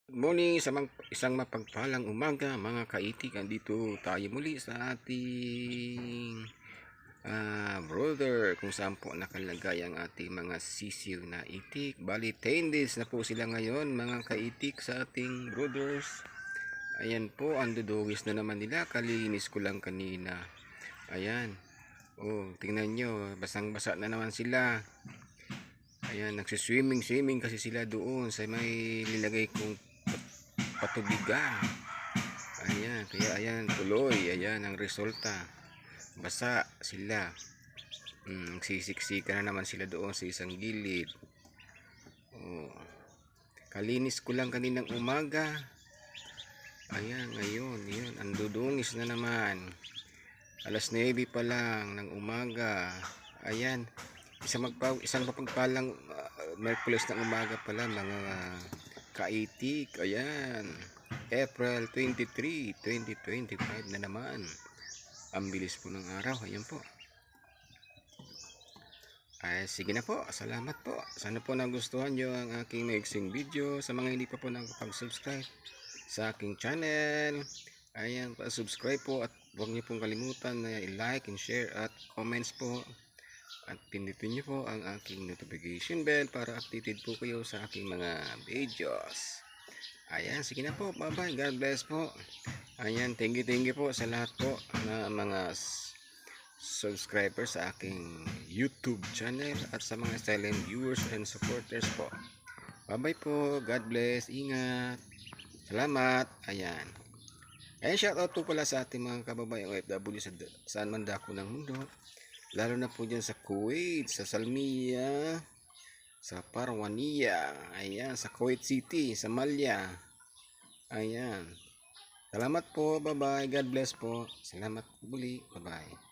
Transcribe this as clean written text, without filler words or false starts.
Good morning sa isang mapagpalang umaga mga kaitik. Andito tayo muli sa ating brother kung saan po nakalagay ang ating mga sisiw na itik. Bali 10 days na po sila ngayon mga kaitik sa ating brothers. Ayan po, ang dudugis na naman nila. Kalinis ko lang kanina. Ayan, oh, tingnan nyo, basang basa na naman sila. Ayan, nagsiswimming kasi sila doon sa may nilagay kong patubigan. Ayan, kaya ayan, tuloy. Ayan ang resulta. Basa sila. Sisiksika na naman sila doon sa isang gilid. Oh. Kalinis ko lang kaninang umaga. Ayan, ngayon, yun, ang dudungis na naman. Alas 9 pa lang ng umaga. Ayan, isang mapagpalang Merkules ng umaga pala mga kaitik. Ayan, April 23, 2025 na naman. Ang bilis po ng araw. Ayan po. Ay, sige na po. Salamat po. Sana po nagustuhan nyo ang aking maiksing video. Sa mga hindi pa po nakapag-subscribe sa aking channel, ayan, pa-subscribe po at huwag niyo pong kalimutan na i-like and share at comments po. At pindutin niyo po ang aking notification bell para updated po kayo sa aking mga videos. Ayan, sige na po. Bye-bye. God bless po. Ayan, thank you po sa lahat po na mga subscribers sa aking YouTube channel at sa mga silent viewers and supporters po. Bye-bye po. God bless. Ingat. Salamat. Ayan. Ayan, shoutout po pala sa ating mga kababayang OFW saan man dako ng mundo. Lalo na po dyan sa Kuwait, sa Salmiya, sa Parwania, ayan, sa Kuwait City, sa Malya. Ayan. Salamat po. Bye-bye. God bless po. Salamat muli. Bye-bye.